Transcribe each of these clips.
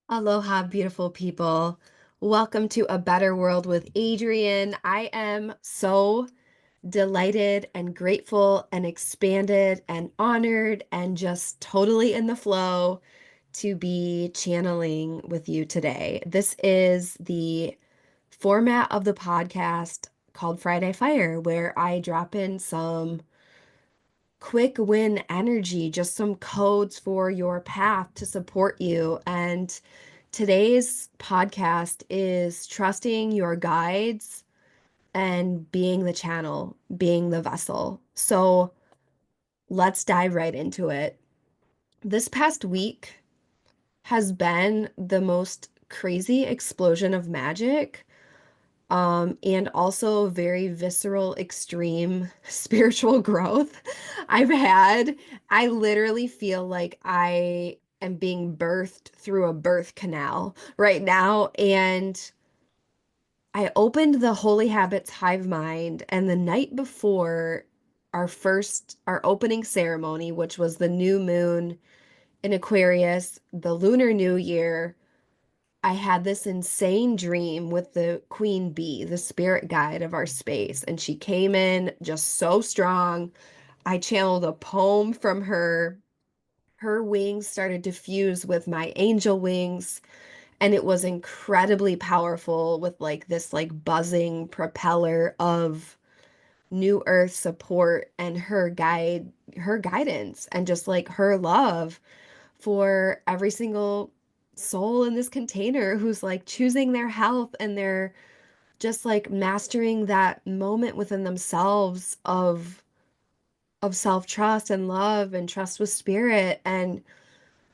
Aloha, beautiful people. Welcome to A Better World with Adrienne. I am so delighted and grateful and expanded and honored and just totally in the flow to be channeling with you today. This is the format of the podcast called Friday Fire, where I drop in some quick win energy, just some codes for your path to support you. And today's podcast is trusting your guides and being the channel, being the vessel. So let's dive right into it. This past week has been the most crazy explosion of magic, and also very visceral, extreme spiritual growth I've had. I literally feel like I am being birthed through a birth canal right now. And I opened the Holy Habits Hivemind, and the night before our opening ceremony, which was the new moon in Aquarius, the Lunar New Year, I had this insane dream with the queen bee, the spirit guide of our space, and she came in just so strong. I channeled a poem from her. Her wings started to fuse with my angel wings, and it was incredibly powerful with like this like buzzing propeller of new earth support and her guidance and just like her love for every single soul in this container who's like choosing their health, and they're just like mastering that moment within themselves of self-trust and love and trust with spirit. And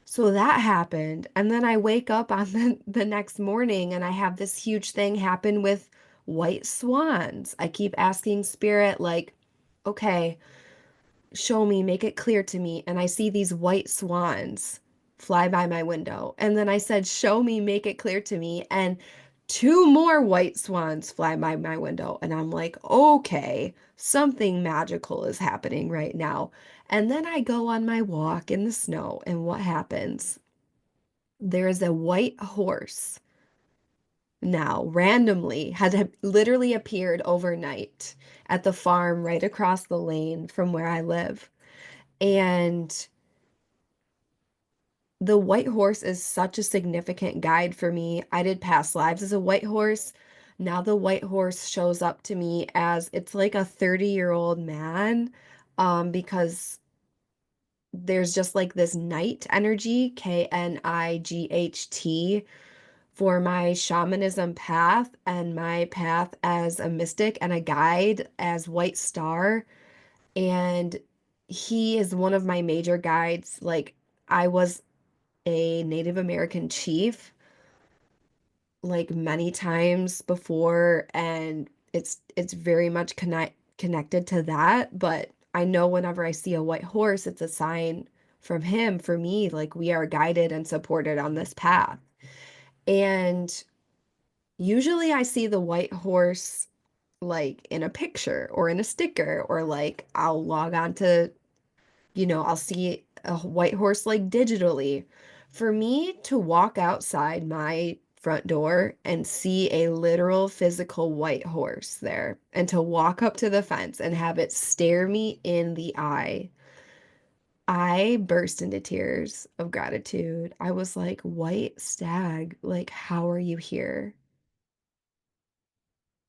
so that happened. And then I wake up on the next morning and I have this huge thing happen with white swans. I keep asking spirit, like, okay, show me, make it clear to me. And I see these white swans fly by my window. And then I said, show me, make it clear to me. And two more white swans fly by my window. And I'm like, okay, something magical is happening right now. And then I go on my walk in the snow. And what happens? There is a white horse now randomly had literally appeared overnight at the farm right across the lane from where I live. And the white horse is such a significant guide for me. I did past lives as a white horse. Now the white horse shows up to me as it's like a 30-year-old man, because there's just like this knight energy, Knight, for my shamanism path and my path as a mystic and a guide as White Star. And he is one of my major guides. Like, I was a Native American chief like many times before, and it's very much connected to that. But I know whenever I see a white horse, it's a sign from him for me, like we are guided and supported on this path. And usually I see the white horse like in a picture or in a sticker, or like I'll log on to, I'll see a white horse like digitally. For me to walk outside my front door and see a literal physical white horse there, and to walk up to the fence and have it stare me in the eye, I burst into tears of gratitude. I was like, white stag, like, how are you here?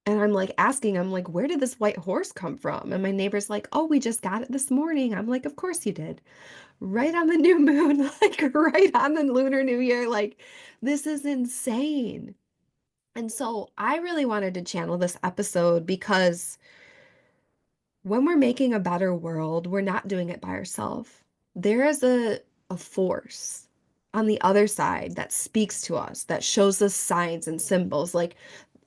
And I'm like asking, I'm like, where did this white horse come from? And my neighbor's like, oh, we just got it this morning. I'm like, of course you did. Right on the new moon, like right on the Lunar New Year. Like, this is insane. And so I really wanted to channel this episode because when we're making a better world, we're not doing it by ourselves. There is a force on the other side that speaks to us, that shows us signs and symbols. Like,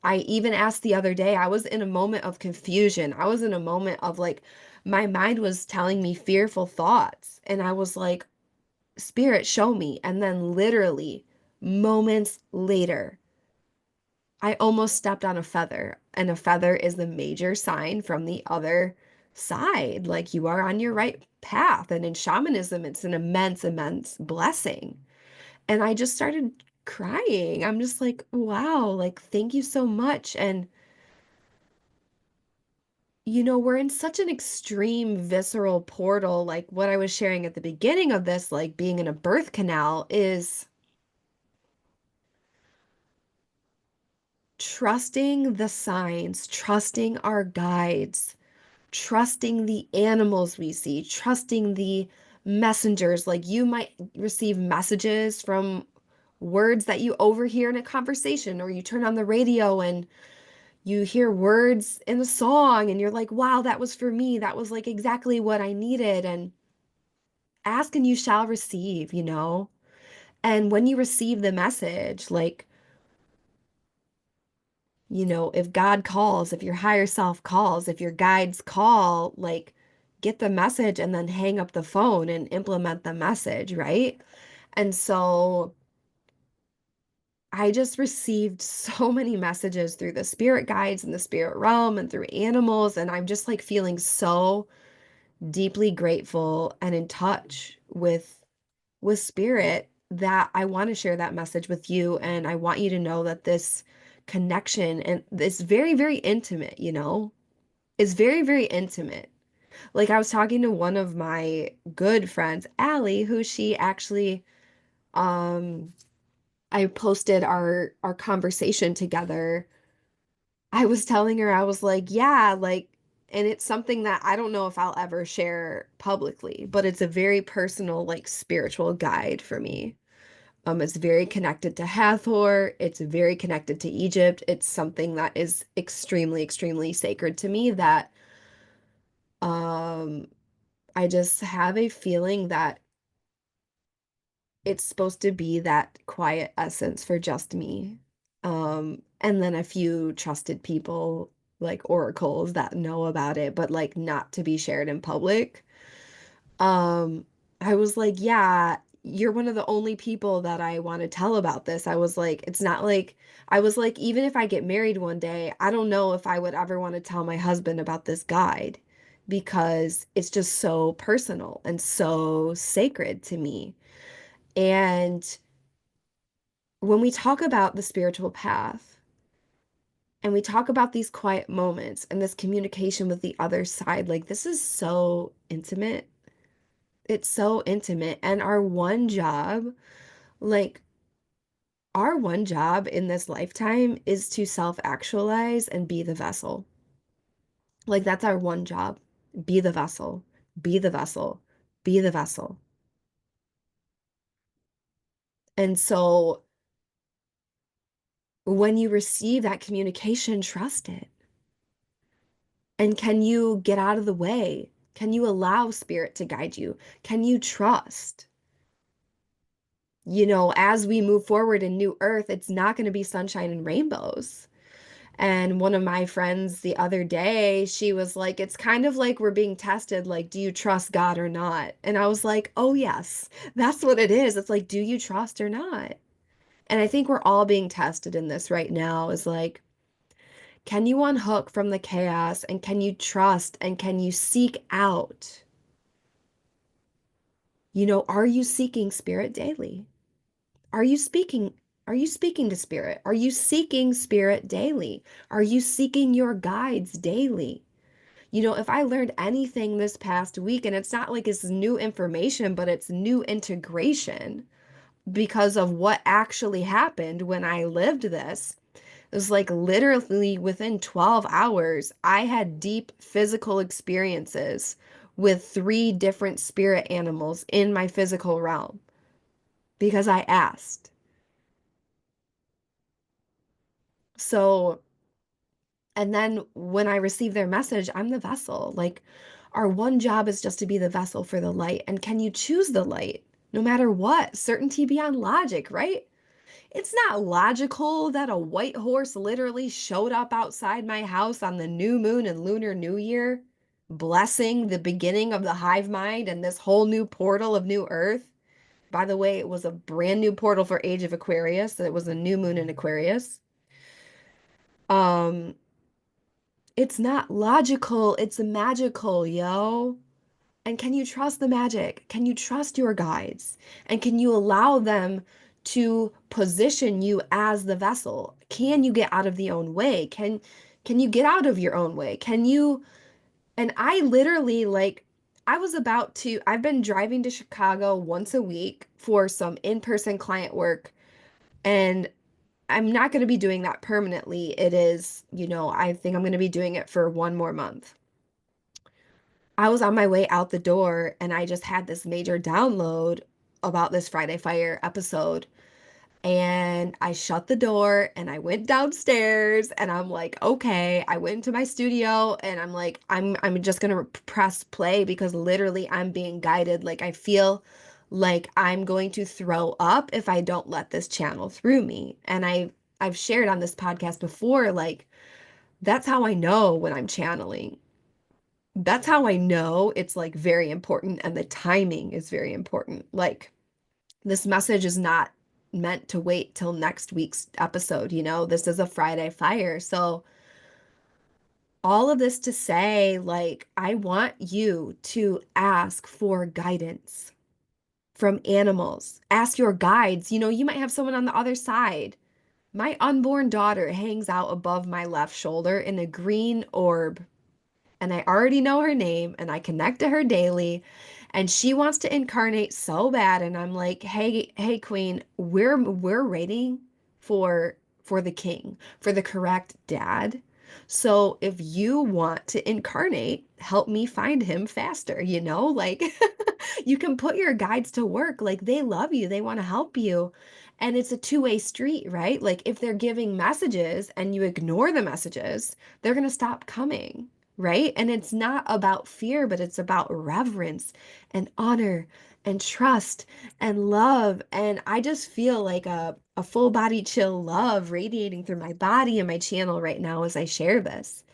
I even asked the other day, I was in a moment of confusion. I was in a moment of like, my mind was telling me fearful thoughts. And I was like, Spirit, show me. And then literally moments later, I almost stepped on a feather. And a feather is the major sign from the other side. Like, you are on your right path. And in shamanism, it's an immense, immense blessing. And I just started crying. I'm just like, wow, like, thank you so much. And, we're in such an extreme visceral portal. Like what I was sharing at the beginning of this, like being in a birth canal, is trusting the signs, trusting our guides, trusting the animals we see, trusting the messengers. Like you might receive messages from words that you overhear in a conversation, or you turn on the radio and you hear words in a song and you're like, wow, that was for me. That was like exactly what I needed. And ask and you shall receive, And when you receive the message, like, if God calls, if your higher self calls, if your guides call, like, get the message and then hang up the phone and implement the message, right? And so I just received so many messages through the spirit guides and the spirit realm and through animals. And I'm just like feeling so deeply grateful and in touch with spirit, that I want to share that message with you. And I want you to know that this connection and this very, very intimate, is very, very intimate. Like I was talking to one of my good friends, Allie, who she actually, um, I posted our conversation together. I was telling her, I was like, yeah, like, and it's something that I don't know if I'll ever share publicly, but it's a very personal, like spiritual guide for me. It's very connected to Hathor. It's very connected to Egypt. It's something that is extremely, extremely sacred to me, that um I just have a feeling that it's supposed to be that quiet essence for just me. And then a few trusted people like oracles that know about it, but like not to be shared in public. Um, I was like, yeah, you're one of the only people that I want to tell about this. I was like, it's not like, I was like, even if I get married one day, I don't know if I would ever want to tell my husband about this guide, because it's just so personal and so sacred to me. And when we talk about the spiritual path and we talk about these quiet moments and this communication with the other side, like this is so intimate. It's so intimate. And like, our one job in this lifetime is to self-actualize and be the vessel. Like, that's our one job. Be the vessel, be the vessel, be the vessel. And so when you receive that communication, trust it. And can you get out of the way? Can you allow spirit to guide you? Can you trust? As we move forward in New Earth, it's not going to be sunshine and rainbows. And one of my friends the other day, she was like, it's kind of like we're being tested, like, do you trust God or not? And I was like, oh, yes, that's what it is. It's like, do you trust or not? And I think we're all being tested in this right now, is like, can you unhook from the chaos, and can you trust, and can you seek out? Are you seeking spirit daily? Are you speaking? Are you speaking to spirit? Are you seeking spirit daily? Are you seeking your guides daily? If I learned anything this past week, and it's not like it's new information, but it's new integration because of what actually happened when I lived this. It was like literally within 12 hours, I had deep physical experiences with 3 different spirit animals in my physical realm because I asked. So, and then when I receive their message, I'm the vessel. Like, our one job is just to be the vessel for the light. And can you choose the light no matter what? Certainty beyond logic, right? It's not logical that a white horse literally showed up outside my house on the new moon and Lunar New Year, blessing the beginning of the hive mind and this whole new portal of new earth. By the way, it was a brand new portal for Age of Aquarius. It was a new moon in Aquarius. Um, it's not logical, it's magical, yo. And can you trust the magic? Can you trust your guides? And can you allow them to position you as the vessel. Can you get out of the own way? Can you get out of your own way? Can you and I literally like I've been driving to Chicago once a week for some in-person client work, and I'm not going to be doing that permanently. It is, I think I'm going to be doing it for one more month. I was on my way out the door and I just had this major download about this Friday Fire episode. And I shut the door and I went downstairs and I'm like, okay, I went into my studio and I'm like, I'm just gonna press play because literally I'm being guided. Like I feel like I'm going to throw up if I don't let this channel through me. And I've shared on this podcast before, like that's how I know when I'm channeling. That's how I know it's like very important and the timing is very important. Like this message is not meant to wait till next week's episode, This is a Friday Fire. So, all of this to say, like, I want you to ask for guidance from animals. Ask your guides. You might have someone on the other side. My unborn daughter hangs out above my left shoulder in a green orb, and I already know her name and I connect to her daily, and she wants to incarnate so bad, and I'm like, hey queen, we're waiting for the king, for the correct dad. So if you want to incarnate, help me find him faster, like you can put your guides to work. Like they love you, they want to help you. And it's a two-way street, right? Like if they're giving messages and you ignore the messages, they're going to stop coming, right? And it's not about fear, but it's about reverence and honor and trust and love. And I just feel like a full body chill love radiating through my body and my channel right now as I share this.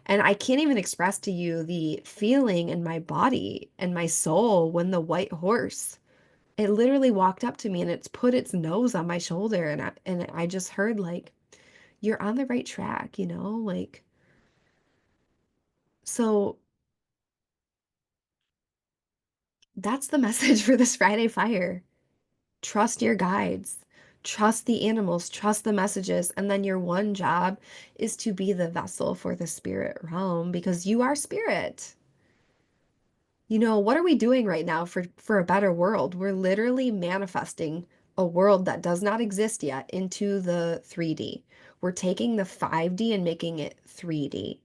And I can't even express to you the feeling in my body and my soul when the white horse, it literally walked up to me and it's put its nose on my shoulder, and I just heard like, you're on the right track, like so that's the message for this Friday Fire. Trust your guides, trust the animals, trust the messages, and then your one job is to be the vessel for the spirit realm because you are spirit. What are we doing right now for a better world? We're literally manifesting a world that does not exist yet into the 3D. We're taking the 5D and making it 3D.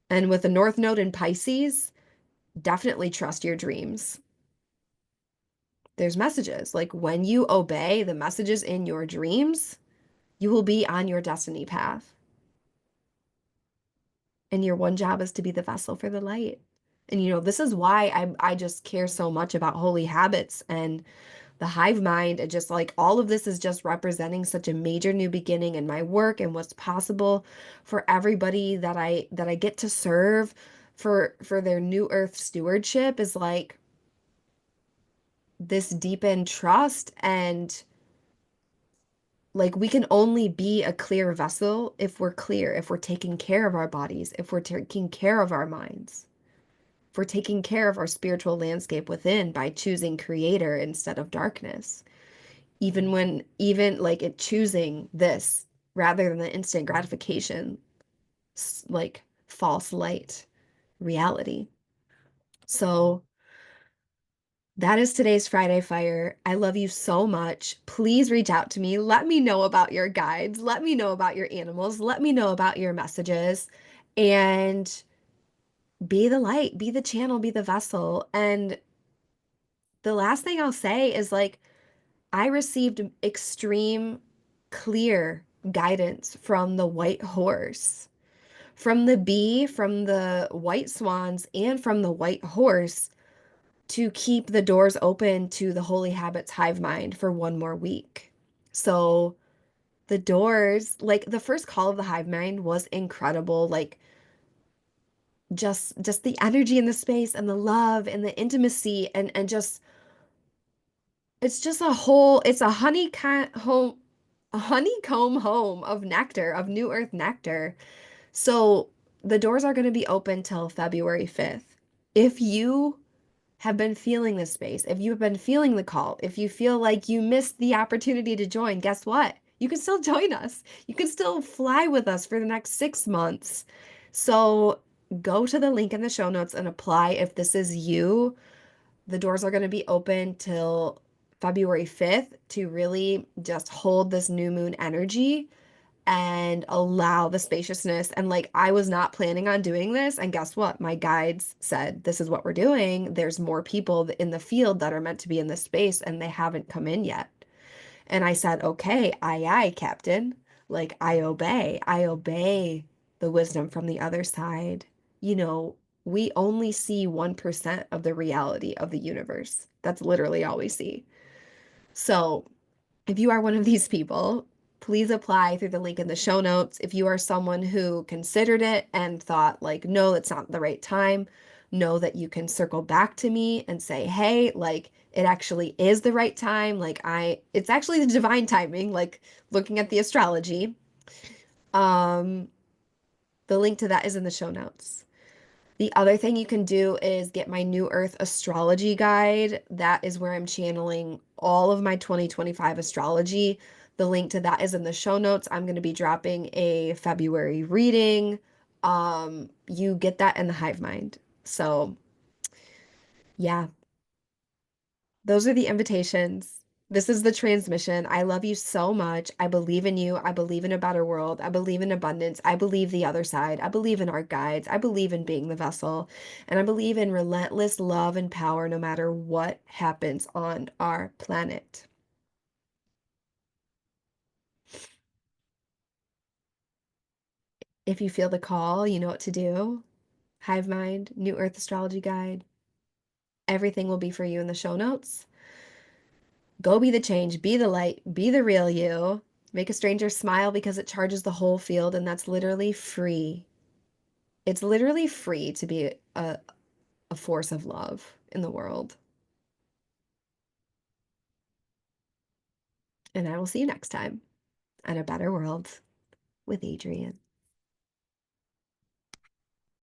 And with the North Node in Pisces, definitely trust your dreams. There's messages. Like when you obey the messages in your dreams, you will be on your destiny path. And your one job is to be the vessel for the light. And this is why I just care so much about holy habits and the hive mind, and just like all of this is just representing such a major new beginning in my work and what's possible for everybody that I get to serve for their new earth stewardship is like this deepened trust. And like we can only be a clear vessel if we're clear, if we're taking care of our bodies, if we're taking care of our minds, if we're taking care of our spiritual landscape within by choosing creator instead of darkness. Even like it choosing this rather than the instant gratification, like false light reality. So that is today's Friday Fire. I love you so much. Please reach out to me. Let me know about your guides. Let me know about your animals. Let me know about your messages. And be the light, be the channel, be the vessel. And the last thing I'll say is like, I received extreme, clear guidance from the white horse, from the bee, from the white swans, and from the white horse to keep the doors open to the Holy Habits Hivemind for one more week. So the doors, like the first call of the Hivemind was incredible. Like just the energy in the space and the love and the intimacy and just it's just it's a honeycomb home of nectar, of new earth nectar. So the doors are going to be open till February 5th. If you have been feeling this space, if you've been feeling the call, if you feel like you missed the opportunity to join, guess what? You can still join us. You can still fly with us for the next 6 months. So go to the link in the show notes and apply if this is you. The doors are going to be open till February 5th to really just hold this new moon energy and allow the spaciousness. And like, I was not planning on doing this. And guess what? My guides said, this is what we're doing. There's more people in the field that are meant to be in this space, and they haven't come in yet. And I said, okay, aye, aye, Captain. Like, I obey. I obey the wisdom from the other side. You know, we only see 1% of the reality of the universe. That's literally all we see. So, if you are one of these people, please apply through the link in the show notes. If you are someone who considered it and thought, like, no, it's not the right time, know that you can circle back to me and say, hey, like, it actually is the right time. It's actually the divine timing, like looking at the astrology. Um, the link to that is in the show notes. The other thing you can do is get my New Earth astrology guide. That is where I'm channeling all of my 2025 astrology. The link to that is in the show notes. I'm going to be dropping a February reading. You get that in the Hive Mind. So, yeah, those are the invitations. This is the transmission. I love you so much. I believe in you. I believe in a better world. I believe in abundance. I believe the other side. I believe in our guides. I believe in being the vessel. And I believe in relentless love and power no matter what happens on our planet. If you feel the call, you know what to do. Hive Mind, New Earth Astrology Guide. Everything will be for you in the show notes. Go be the change, be the light, be the real you. Make a stranger smile because it charges the whole field, and that's literally free. It's literally free to be a force of love in the world. And I will see you next time on A Better World with Adrienne.